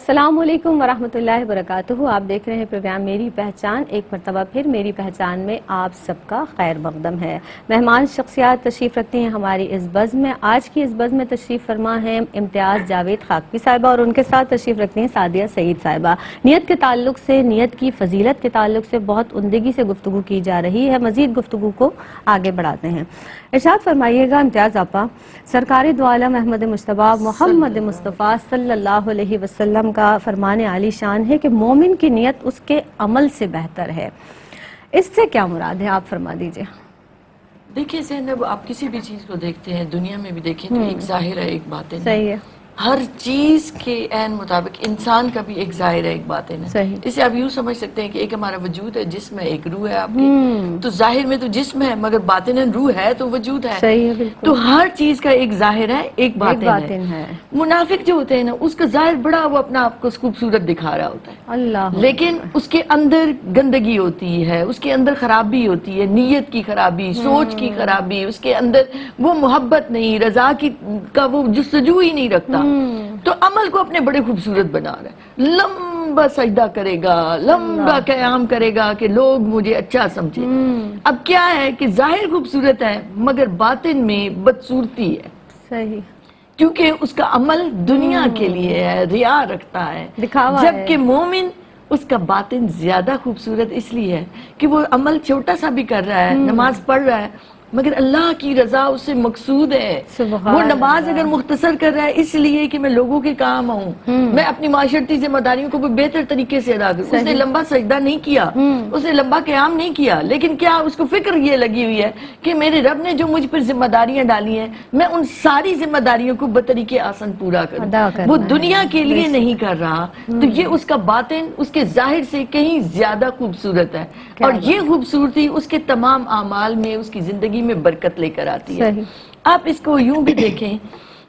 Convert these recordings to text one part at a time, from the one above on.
السلام علیکم ورحمۃ اللہ وبرکاتہ. آپ دیکھ رہے ہیں پروگرام میری پہچان. ایک مرتبہ پھر میری پہچان میں آپ سب کا خیر مقدم ہے. مہمان شخصیات تشریف رکھتے ہیں ہماری اس بزم میں. آج کی اس بزم میں تشریف فرما ہیں امتیاز جاوید خاکوی صاحبہ اور ان کے ساتھ تشریف رکھتے ہیں سعدیہ سعید صاحبہ. نیت کے تعلق سے، نیت کی فضیلت کے تعلق سے بہت عمدگی سے گفتگو کی جا رہی ہے. مزید گفتگو کو آگے بڑھاتے ہیں. ارشاد فرمائیے گا امتیاز آپا، سرکار دو عالم احمد مجتبی محمد مصطفیٰ صلی اللہ علیہ وسلم کا فرمان عالی شان ہے کہ مومن کی نیت اس کے عمل سے بہتر ہے. اس سے کیا مراد ہے، آپ فرما دیجئے. دیکھیں زینب، آپ کسی بھی چیز کو دیکھتے ہیں، دنیا میں بھی دیکھیں تو ایک ظاہر ہے، ایک باطن ہے. صحیح ہے. ہر چیز کے عین مطابق انسان کا بھی ایک ظاہر ہے، ایک باطن ہے. صحیح. اسے آپ یوں سمجھ سکتے ہیں کہ ایک ہمارا وجود ہے، جسم ہے، ایک روح ہے آپ کی. تو ظاہر میں تو جسم ہے، مگر باطن روح ہے تو وجود ہے. صحیح ہے، بالکل. تو ہر چیز کا ایک ظاہر ہے، ایک باطن ہے. منافق جو ہوتے ہیں نا، اس کا ظاہر بڑا وہ اپنا آپ کو خوبصورت دکھا رہا ہوتا ہے، اللہ، لیکن اس کے اندر گندگی ہوتی ہے، اس کے اندر خرابی ہوتی ہے، نیت کی خرابی، سوچ کی خرابی، اس کے اندر وہ محبت نہیں، رضا کا وہ جستجو ہی نہیں رکھتا. تو عمل کو اپنے بڑے خوبصورت بنا رہا ہے. لمبا سجدہ کرے گا، لمبا قیام کرے گا کہ لوگ مجھے اچھا سمجھے. اب کیا ہے کہ ظاہر خوبصورت ہے مگر باطن میں بدصورتی ہے. صحیح. کیونکہ اس کا عمل دنیا کے لیے ہے، ریا رکھتا ہے، دکھاوا ہے. جبکہ مومن اس کا باطن زیادہ خوبصورت اس لیے ہے کہ وہ عمل چھوٹا سا بھی کر رہا ہے، نماز پڑھ رہا ہے، مگر اللہ کی رضا اس سے مقصود ہے. وہ نماز اگر مختصر کر رہا ہے اس لیے کہ میں لوگوں کے کام آؤں، میں اپنی معاشرتی ذمہ داریوں کو بہتر طریقے سے ادا کروں. اس نے لمبا سجدہ نہیں کیا، اس نے لمبا قیام نہیں کیا، لیکن کیا اس کو فکر یہ لگی ہوئی ہے کہ میرے رب نے جو مجھ پر ذمہ داریاں ڈالی ہیں میں ان ساری ذمہ داریوں کو بطریقے آسان پورا کروں. وہ دنیا کے لیے نہیں کر رہا. تو یہ اس کا باطن اس کے ظاہر سے کہیں زیادہ خوبصورت ہے، اور یہ خوبصورتی اس کے تمام اعمال میں، اس کی زندگی میں برکت لے کر آتی ہے. آپ اس کو یوں بھی دیکھیں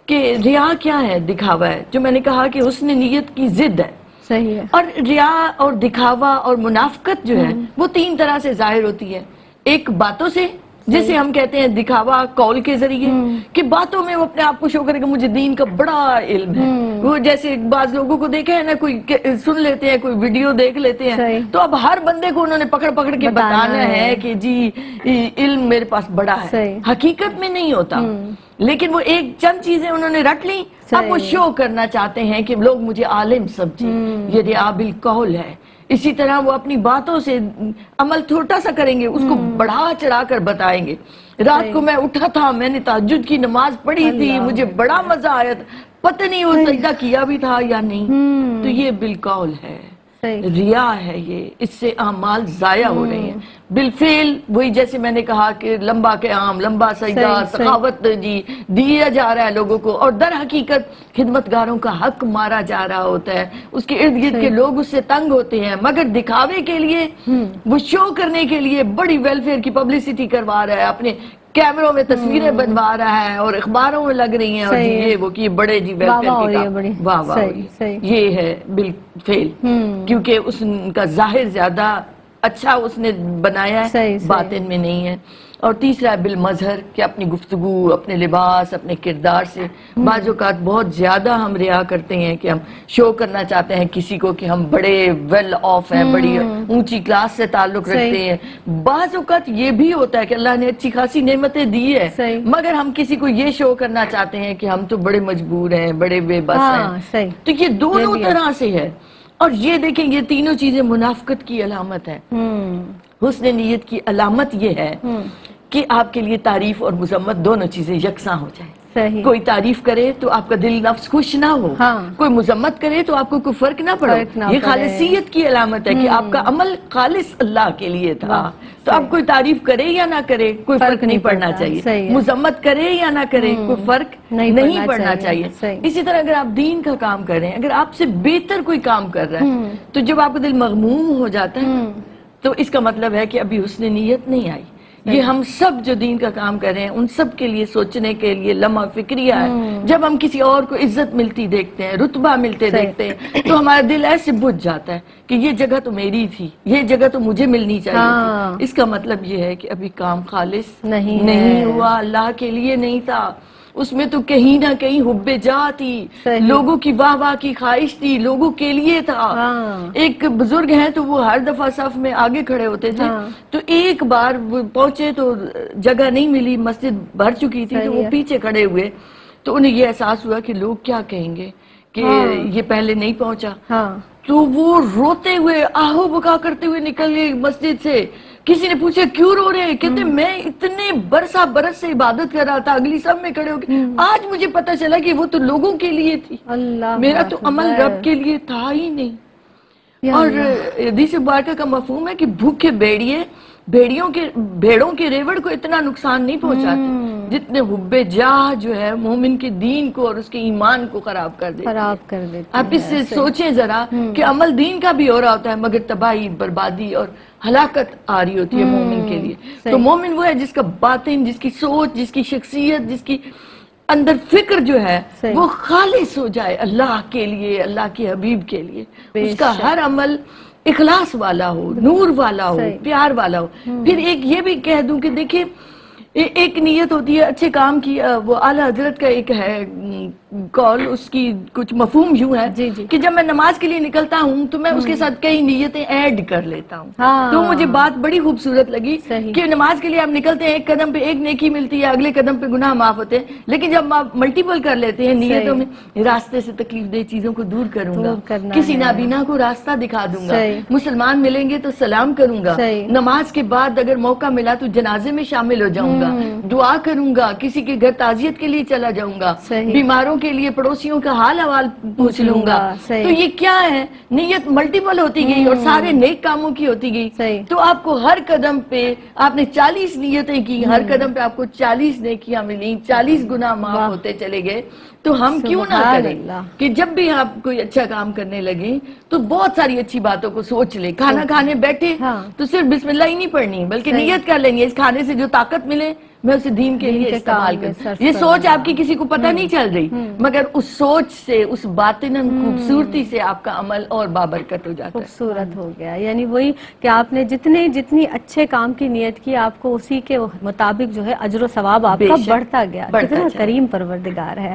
کہ ریا کیا ہے، دکھاوا ہے، جو میں نے کہا کہ حسن نیت کی ضد ہے. صحیح ہے. اور ریا اور دکھاوا اور منافقت جو ہے وہ تین طرح سے ظاہر ہوتی ہے. ایک باتوں سے، جسے ہم کہتے ہیں دکھاوا قول کے ذریعے، کہ باتوں میں وہ اپنے آپ کو شو کرے کہ مجھے دین کا بڑا علم ہے. وہ جیسے بعض لوگوں کو دیکھا ہے نا، کوئی سن لیتے ہیں، کوئی ویڈیو دیکھ لیتے ہیں، تو اب ہر بندے کو انہوں نے پکڑ پکڑ کے بتانا ہے کہ جی علم میرے پاس بڑا ہے. حقیقت میں نہیں ہوتا، لیکن وہ ایک چند چیزیں انہوں نے رٹ لی، اب وہ شو کرنا چاہتے ہیں کہ لوگ مجھے عالم سمجھیں. یہ ریا بالقول ہے. اسی طرح وہ اپنی باتوں سے عمل چھوٹا سا کریں گے، اس کو بڑھا چڑھا کر بتائیں گے. رات کو میں اٹھا تھا، میں نے تہجد کی نماز پڑھی تھی، مجھے بڑا مزہ آیا تھا، پتہ نہیں وہ سجدہ کیا بھی تھا یا نہیں. تو یہ بالقول ہے، ریا ہے. یہ اس سے اعمال ضائع ہو رہے ہیں. بالفعل وہی جیسے میں نے کہا کہ لمبا قیام، لمبا سجدہ، سخاوت جی دیا جا رہا ہے لوگوں کو، اور در حقیقت خدمتگاروں کا حق مارا جا رہا ہوتا ہے. اس کے ارد گرد کے لوگ اس سے تنگ ہوتے ہیں، مگر دکھاوے کے لیے، وہ شو کرنے کے لیے بڑی ویلفیئر کی پبلسٹی کروا رہا ہے، اپنے کیمروں میں تصویریں بنوا رہا ہے اور اخباروں میں لگ رہی ہیں، اور یہ وہ کہ بڑے جی ویلفیئر کے کام، واہ واہ. یہ ہے بالفعل، کیونکہ اس کا ظاہر زیادہ اچھا اس نے بنایا ہے، باطن میں نہیں ہے. اور تیسرا ہے بالمظہر، کہ اپنی گفتگو، اپنے لباس، اپنے کردار سے بعض اوقات بہت زیادہ ہم ریا کرتے ہیں کہ ہم شو کرنا چاہتے ہیں کسی کو کہ ہم بڑے ویل آف ہیں، بڑی اونچی کلاس سے تعلق رکھتے ہیں. بعض اوقات یہ بھی ہوتا ہے کہ اللہ نے اچھی خاصی نعمتیں دی ہے، مگر ہم کسی کو یہ شو کرنا چاہتے ہیں کہ ہم تو بڑے مجبور ہیں، بڑے بے بس ہیں. تو یہ دونوں طرح سے ہے. اور یہ دیکھیں، یہ تینوں چیزیں منافقت کی علامت ہے. حسن نیت کی علامت یہ ہے کہ آپ کے لیے تعریف اور مذمت دونوں چیزیں یکساں ہو جائیں. کوئی تعریف کرے تو آپ کا دل نفس خوش نہ ہو، کوئی مذمت کرے تو آپ کو کوئی فرق نہ پڑے. یہ خالصیت کی علامت ہے کہ آپ کا عمل خالص اللہ کے لیے تھا. تو اب کوئی تعریف کرے یا نہ کرے کوئی فرق نہیں پڑنا چاہیے، مذمت کرے یا نہ کرے کوئی فرق نہیں پڑنا چاہیے. اسی طرح اگر آپ دین کا کام کر رہے ہیں، اگر آپ سے بہتر کوئی کام کر رہا ہے، تو جب آپ کا دل مغموم ہو جاتا ہے تو اس کا مطلب ہے کہ ابھی حسن نیت نہیں آئی. یہ ہم سب جو دین کا کام کر رہے ہیں ان سب کے لیے سوچنے کے لیے لمحہ فکریہ ہے. جب ہم کسی اور کو عزت ملتی دیکھتے ہیں، رتبہ ملتے دیکھتے ہیں، تو ہمارا دل ایسے بجھ جاتا ہے کہ یہ جگہ تو میری تھی، یہ جگہ تو مجھے ملنی چاہیے تھی. اس کا مطلب یہ ہے کہ ابھی کام خالص نہیں ہوا، اللہ کے لیے نہیں تھا. اس میں تو کہیں نہ کہیں حب جا تھی، لوگوں کی واہ واہ کی خواہش تھی، لوگوں کے لیے تھا۔ ایک بزرگ ہیں تو وہ ہر دفعہ صف میں آگے کھڑے ہوتے تھے، تو ایک بار وہ پہنچے تو جگہ نہیں ملی، مسجد بھر چکی تھی، تو وہ پیچھے کھڑے ہوئے، تو انہیں یہ احساس ہوا کہ لوگ کیا کہیں گے کہ یہ پہلے نہیں پہنچا، تو وہ روتے ہوئے آہو بکا کرتے ہوئے نکل گئے مسجد سے۔ کسی نے پوچھا کیوں رو رہے ہیں؟ کہتے میں اتنے برس سے عبادت کر رہا تھا، اگلی سب میں کھڑے ہو کے آج مجھے پتا چلا کہ وہ تو لوگوں کے لیے تھی، میرا تو عمل رب کے لیے تھا ہی نہیں۔ اور حدیث مبارکہ کا مفہوم ہے کہ بھوکے بھیڑوں کے ریوڑ کو اتنا نقصان نہیں پہنچاتے جتنے حب جاہ جو ہے مومن کے دین کو اور اس کے ایمان کو خراب کر دیتے۔ آپ اس سے سوچیں ذرا کہ عمل دین کا بھی ہو رہا ہوتا ہے مگر تباہی، بربادی اور ہلاکت آ رہی ہوتی ہے مومن کے لیے۔ تو مومن وہ ہے جس کا باطن، جس کی سوچ، جس کی شخصیت، جس کی اندر فکر جو ہے وہ خالص ہو جائے اللہ کے لیے، اللہ کے حبیب کے لیے، اس کا ہر عمل اخلاص والا ہو، نور والا ہو، پیار والا ہو۔ پھر ایک یہ بھی کہہ دوں کہ دیکھیں ایک نیت ہوتی ہے اچھے کام کی، وہ اعلی حضرت کا ایک ہے قول، اس کی کچھ مفہوم یوں ہے کہ جب میں نماز کے لیے نکلتا ہوں تو میں اس کے ساتھ کئی نیتیں ایڈ کر لیتا ہوں، تو مجھے بات بڑی خوبصورت لگی کہ نماز کے لیے آپ نکلتے ہیں، ایک قدم پہ ایک نیکی ملتی ہے، اگلے قدم پہ گناہ معاف ہوتے ہیں، لیکن جب آپ ملٹیپل کر لیتے ہیں نیتوں میں، راستے سے تکلیف دہ چیزوں کو دور کروں گا، کسی نابینا کو راستہ دکھا دوں گا، مسلمان ملیں گے تو سلام کروں گا، نماز کے بعد اگر موقع ملا تو جنازے میں شامل ہو جاؤں گا، دعا کروں گا، کسی کے گھر تعزیت کے لیے چلا جاؤں گا، بیماروں کے لیے پڑوسیوں کا حال احوال پوچھ لوں گا۔ تو یہ کیا ہے؟ نیت ملٹیپل ہوتی گئی اور سارے نیک کاموں کی ہوتی گئی، تو آپ کو ہر قدم پہ آپ نے 40 نیتیں کی، ہر قدم پہ آپ کو 40 نیکیاں ملیں، 40 گناہ معاف ہوتے چلے گئے۔ تو ہم کیوں نہ کریں کہ جب بھی آپ کوئی اچھا کام کرنے لگیں تو بہت ساری اچھی باتوں کو سوچ لیں، کھانا کھانے بیٹھے تو صرف بسم اللہ ہی نہیں پڑھنی بلکہ نیت کر لیں گے اس کھانے سے جو طاقت ملے میں اسے دین کے لیے استعمال کروں۔ یہ سوچ آپ کی کسی کو پتہ نہیں چل رہی مگر اس سوچ سے، اس باطناً خوبصورتی سے آپ کا عمل اور بابرکت ہو جاتا ہے، خوبصورت ہو گیا۔ یعنی وہی کہ آپ نے جتنی اچھے کام کی نیت کی آپ کو اسی کے مطابق جو ہے اجر و ثواب آپ کا بڑھتا گیا۔ کتنا کریم پروردگار ہے۔